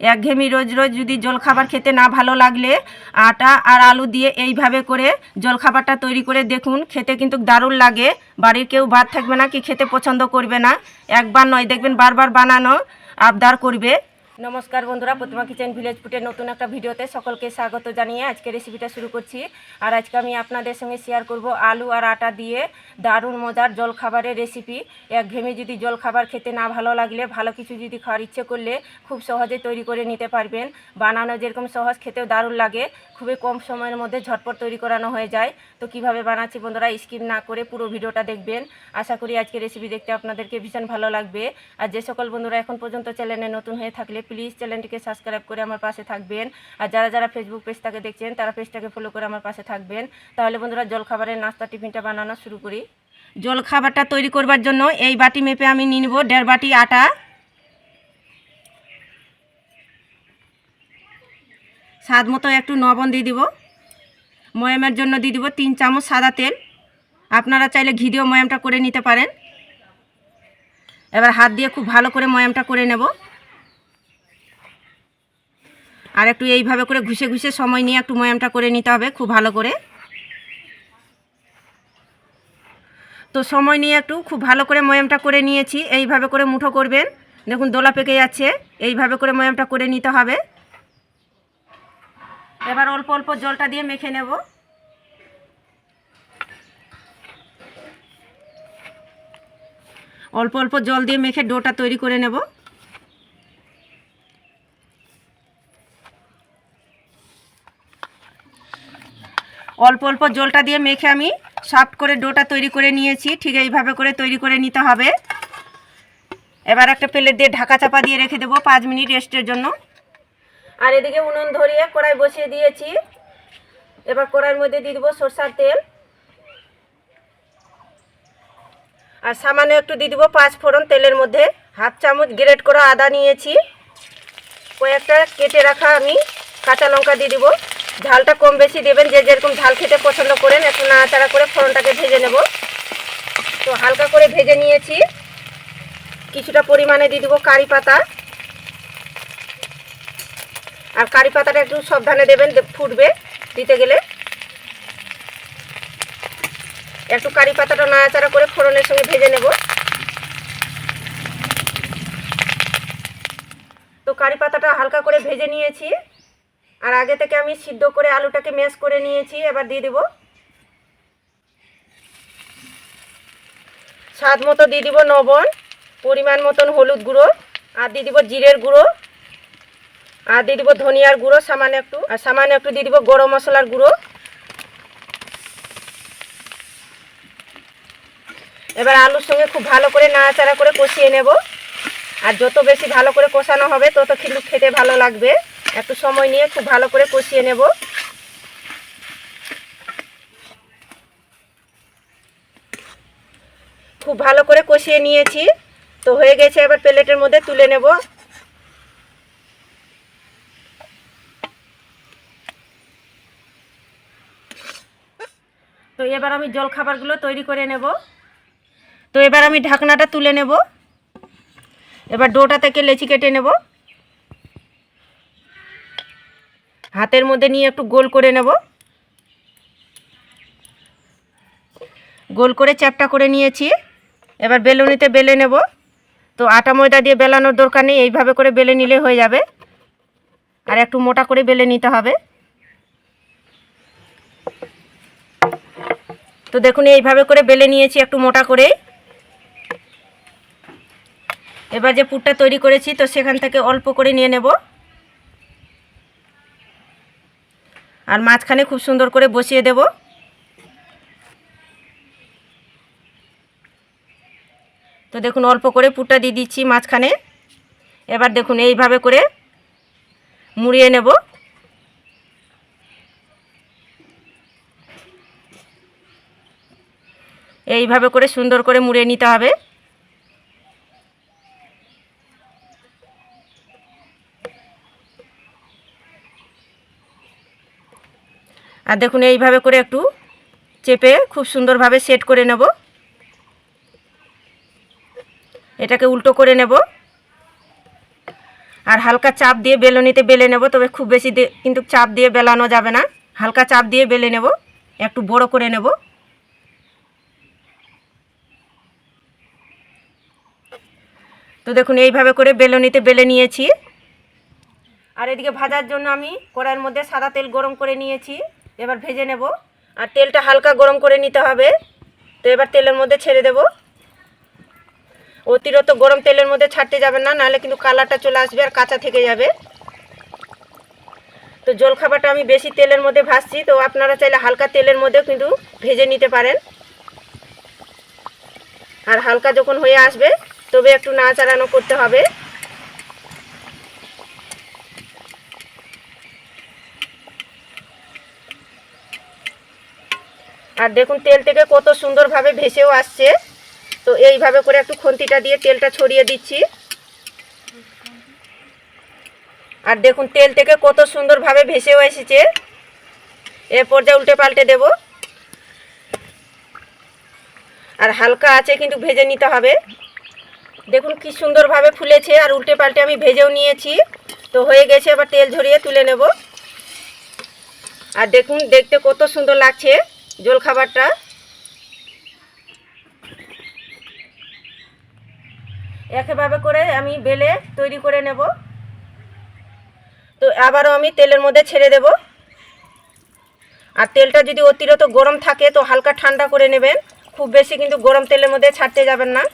একঘেয়েমি রোজ রোজ যদি জলখাবার খেতে না ভালো লাগলে আটা আর আলু দিয়ে এইভাবে করে জলখাবারটা তৈরি করে দেখুন, খেতে কিন্তু দারুণ লাগে। বাড়ির কেউ ভাত থাকবে না কি খেতে পছন্দ করবে না। একবার নয়, দেখবেন বারবার বানানো আবদার করবে। নমস্কার বন্ধুরা, প্রতিমা কিচেন ভিলেজ ফুডের নতুন একটা ভিডিওতে সকলকে স্বাগত জানিয়ে আজকে রেসিপিটা শুরু করছি। আর আজকে আমি আপনাদের সঙ্গে শেয়ার করব আলু আর আটা দিয়ে দারুণ মজার জলখাবারের রেসিপি। একঘেয়েমি যদি জলখাবার খেতে না ভালো লাগলে, ভালো কিছু যদি খাওয়ার ইচ্ছে করলে খুব সহজে তৈরি করে নিতে পারবেন। বানানো যেরকম সহজ, খেতেও দারুণ লাগে। খুবই কম সময়ের মধ্যে ঝটপট তৈরি করানো হয়ে যায়। তো কিভাবে বানাচ্ছি বন্ধুরা, স্কিপ না করে পুরো ভিডিওটা দেখবেন। আশা করি আজকে রেসিপি দেখতে আপনাদেরকে ভীষণ ভালো লাগবে। আর যে সকল বন্ধুরা এখন পর্যন্ত চ্যানেলে নতুন হয়ে থাকলে প্লিজ চ্যানেলটিকে সাবস্ক্রাইব করে আমার পাশে থাকবেন। আর যারা যারা ফেসবুক পেজটাকে দেখছেন তারা পেজটাকে ফলো করে আমার পাশে থাকবেন। তাহলে বন্ধুরা জলখাবারের নাস্তা টিফিনটা বানানো শুরু করি। জলখাবারটা তৈরি করবার জন্য এই বাটি মেপে আমি নিয়ে নেব 1.5 বাটি আটা, স্বাদ মতো একটু লবণ দিয়ে দিব, ময়ামের জন্য দিয়ে দিব 3 চামচ সাদা তেল। আপনারা চাইলে ঘি দিয়েও ময়ামটা করে নিতে পারেন। এবার হাত দিয়ে খুব ভালো করে ময়ামটা করে নেব। আর একটু এইভাবে করে ঘুষে ঘুষে সময় নিয়ে একটু ময়ামটা করে নিতে হবে খুব ভালো করে। তো সময় নিয়ে একটু খুব ভালো করে ময়ামটা করে নিয়েছি। এইভাবে করে মুঠো করবেন, দেখুন দোলা পেকে যাচ্ছে। এইভাবে করে ময়ামটা করে নিতে হবে। এবার অল্প অল্প জলটা দিয়ে মেখে নেব। অল্প অল্প জল দিয়ে মেখে ডোটা তৈরি করে নেব। অল্প অল্প জলটা দিয়ে মেখে আমি সফট করে ডোটা তৈরি করে নিয়েছি। ঠিক এইভাবে করে তৈরি করে নিতে হবে। এবার একটা প্লেট দিয়ে ঢাকা চাপা দিয়ে রেখে দেবো 5 মিনিট রেস্টের জন্য। আর এদিকে উনুন ধরিয়ে কড়াই বসিয়ে দিয়েছি। এবার কড়াইয়ের মধ্যে দিয়ে দেবো সরষার তেল, আর সামান্য একটু দিয়ে দেবো 5 ফোড়ন। তেলের মধ্যে হাফ চামচ গ্রেট করা আদা নিয়েছি, কয়েকটা কেটে রাখা আমি কাঁচা লঙ্কা দিয়ে দেবো। ঝালটা কম বেশি দেবেন, যে যেরকম ঝাল খেতে পছন্দ করেন। একটু নাড়াচাড়া করে ফোড়নটাকে ভেজে নেব। তো হালকা করে ভেজে নিয়েছি। কিছুটা পরিমাণে দিয়ে দেবো কারি পাতা, আর কারি পাতাটা একটু সাবধানে দেবেন, ফুটবে দিতে গেলে। একটু কারি পাতাটা নাড়াচাড়া করে ফোড়নের সঙ্গে ভেজে নেব। তো কারি পাতাটা হালকা করে ভেজে নিয়েছি। আর আগে থেকে আমি সিদ্ধ করে আলুটাকে ম্যাশ করে নিয়েছি। এবার দিয়ে দেব স্বাদ মতো দিয়ে দিব লবণ, পরিমাণ মতন হলুদ গুঁড়ো, আর দিয়ে দিব জিরের গুঁড়ো, আর দিয়ে দিব ধনিয়ার গুঁড়ো সামান্য একটু, আর সামান্য একটু দিয়ে দিব গরম মশলার গুঁড়ো। এবার আলুর সঙ্গে খুব ভালো করে নাড়াচাড়া করে কষিয়ে নেব। আর যত বেশি ভালো করে কষানো হবে তত কিন্তু খেতে ভালো লাগবে। একটু সময় নিয়ে খুব ভালো করে কষিয়ে নেব। খুব ভালো করে কষিয়ে নিয়েছি। তো হয়ে গেছে, এবার প্লেটের মধ্যে তুলে নেব। তো এবার আমি জলখাবারগুলো তৈরি করে নেব। তো এবার আমি ঢাকনাটা তুলে নেব। এবার ডোটা থেকে লেচি কেটে নেব। হাতের মধ্যে নিয়ে একটু গোল করে নেব। গোল করে চ্যাপটা করে নিয়েছি। এবার বেলুনিতে বেলে নেব। তো আটা ময়দা দিয়ে বেলানোর দরকার নেই, এইভাবে করে বেলে নিলে হয়ে যাবে। আর একটু মোটা করে বেলে নিতে হবে। তো দেখুন এইভাবে করে বেলে নিয়েছি একটু মোটা করে। এবার যে পুরটা তৈরি করেছি তো সেখান থেকে অল্প করে নিয়ে নেব। আর মাঝখানে খুব সুন্দর করে বসিয়ে দেব। তো দেখুন অল্প করে পুরটা দিয়ে দিচ্ছি মাঝখানে। এবার দেখুন এইভাবে করে মুড়িয়ে নেব। এইভাবে করে সুন্দর করে মুড়িয়ে নিতে হবে। আর দেখুন এইভাবে করে একটু চেপে খুব সুন্দরভাবে সেট করে নেব। এটাকে উল্টো করে নেব। আর হালকা চাপ দিয়ে বেলনিতে বেলে নেব, তবে খুব বেশি কিন্তু চাপ দিয়ে বেলানো যাবে না, হালকা চাপ দিয়ে বেলে নেব, একটু বড় করে নেব। তো দেখুন এইভাবে করে বেলনিতে বেলে নিয়েছি। আর এদিকে ভাজার জন্য আমি কড়াইয়ের মধ্যে সাদা তেল গরম করে নিয়েছি, এবার ভেজে নেব। আর তেলটা হালকা গরম করে নিতে হবে। তো এবার তেলের মধ্যে ছেড়ে দেব। অতিরিক্ত গরম তেলের মধ্যে ছাড়তে যাবেন না, নাহলে কিন্তু কালারটা চলে আসবে আর কাঁচা থেকে যাবে। তো জলখাবারটা আমি বেশি তেলের মধ্যে ভাজছি, তো আপনারা চাইলে হালকা তেলের মধ্যেও কিন্তু ভেজে নিতে পারেন। আর হালকা যখন হয়ে আসবে তবে একটু নাড়াচাড়ানো করতে হবে। আর দেখুন তেল থেকে কত সুন্দরভাবে ভেসেও আসছে। তো এইভাবে করে একটু খুন্তিটা দিয়ে তেলটা ছড়িয়ে দিচ্ছি। আর দেখুন তেল থেকে কত সুন্দরভাবে ভেসেও এসেছে। এর পর্যায়ে উল্টে পাল্টে দেব। আর হালকা আছে কিন্তু ভেজে নিতে হবে। দেখুন কি সুন্দরভাবে ফুলেছে, আর উল্টে পাল্টে আমি ভেজেও নিয়েছি। তো হয়ে গেছে, এবার তেল ঝরিয়ে তুলে নেব। আর দেখুন দেখতে কত সুন্দর লাগছে জলখাবারটা। একইভাবে করে আমি বেলে তৈরি করে নেব। তো আবারও আমি তেলের মধ্যে ছেড়ে দেব। আর তেলটা যদি অতিরিক্ত গরম থাকে তো হালকা ঠান্ডা করে নেবেন, খুব বেশি কিন্তু গরম তেলের মধ্যে ছাড়তে যাবেন না।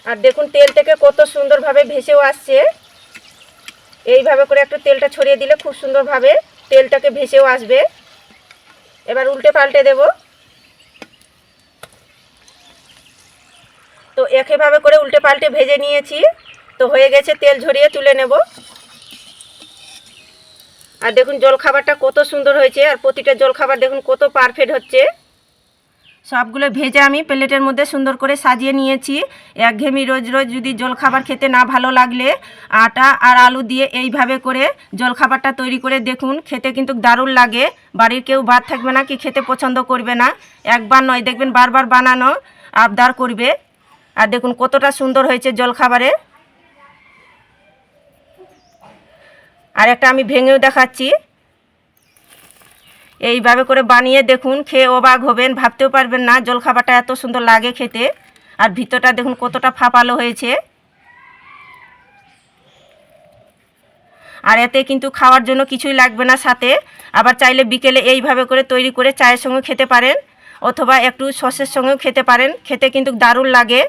আর দেখুন তেল থেকে কত সুন্দরভাবে ভেসেও আসছে। এইভাবে করে একটু তেলটা ছড়িয়ে দিলে খুব সুন্দরভাবে তেলটাকে ভেসেও আসবে। এবার উল্টে পাল্টে দেব। তো একইভাবে করে উল্টে পাল্টে ভেজে নিয়েছি। তো হয়ে গেছে, তেল ঝরিয়ে তুলে নেব। আর দেখুন জলখাবারটা কত সুন্দর হয়েছে, আর প্রতিটা জলখাবার দেখুন কত পারফেক্ট হচ্ছে। সবগুলো ভেজে আমি প্লেটের মধ্যে সুন্দর করে সাজিয়ে নিয়েছি। একঘেয়েমি রোজ রোজ যদি জলখাবার খেতে না ভালো লাগলে আটা আর আলু দিয়ে এইভাবে করে জলখাবারটা তৈরি করে দেখুন, খেতে কিন্তু দারুণ লাগে। বাড়ির কেউ ভাত থাকবে না কি খেতে পছন্দ করবে না। একবার নয়, দেখবেন বারবার বানানো আবদার করবে। আর দেখুন কতটা সুন্দর হয়েছে জলখাবারে। আর একটা আমি ভেঙেও দেখাচ্ছি। এইভাবে করে বানিয়ে দেখুন, খেয়ে অবাক হবেন, ভাবতেও পারবেন না জলখাবারটা এত সুন্দর লাগে খেতে। আর ভিতরটা দেখুন কতটা ফাঁপালো হয়েছে। আর এতে কিন্তু খাওয়ার জন্য কিছুই লাগবে না সাথে। আবার চাইলে বিকেলে এইভাবে করে তৈরি করে চায়ের সঙ্গে খেতে পারেন, অথবা একটু সসের সঙ্গেও খেতে পারেন। খেতে কিন্তু দারুণ লাগে।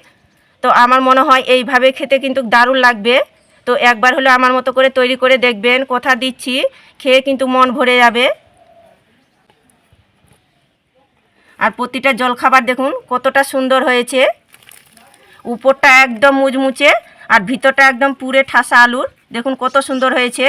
তো আমার মনে হয় এইভাবে খেতে কিন্তু দারুণ লাগবে। তো একবার হলে আমার মতো করে তৈরি করে দেখবেন, কথা দিচ্ছি খেয়ে কিন্তু মন ভরে যাবে। আর প্রতিটা জলখাবার দেখুন কতটা সুন্দর হয়েছে। উপরটা একদম মুচমুচে আর ভিতরটা একদম পুরে ঠাসা আলুর। দেখুন কত সুন্দর হয়েছে।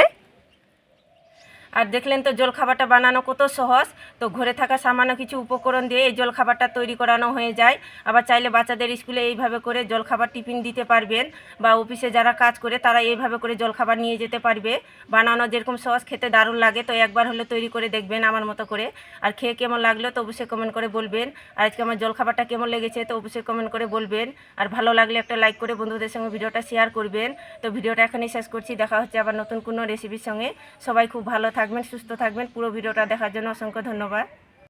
আর দেখলেন তো জলখাবারটা বানানো কত সহজ। তো ঘরে থাকা সামান্য কিছু উপকরণ দিয়ে এই জলখাবারটা তৈরি করানো হয়ে যায়। আবার চাইলে বাচ্চাদের স্কুলে এইভাবে করে জলখাবার টিফিন দিতে পারবেন, বা অফিসে যারা কাজ করে তারা এইভাবে করে জলখাবার নিয়ে যেতে পারবে। বানানো যেরকম সহজ, খেতে দারুণ লাগে। তো একবার হলে তৈরি করে দেখবেন আমার মতো করে। আর খেয়ে কেমন লাগলো তো অবশ্যই কমেন্ট করে বলবেন। আর আজকে আমার জলখাবারটা কেমন লেগেছে তো অবশ্যই কমেন্ট করে বলবেন। আর ভালো লাগলে একটা লাইক করে বন্ধুদের সঙ্গে ভিডিওটা শেয়ার করবেন। তো ভিডিওটা এখানেই শেষ করছি। দেখা হচ্ছে আবার নতুন কোনো রেসিপির সঙ্গে। সবাই খুব ভালো থাকবেন, সুস্থ থাকবেন। পুরো ভিডিওটা দেখার জন্য অসংখ্য ধন্যবাদ।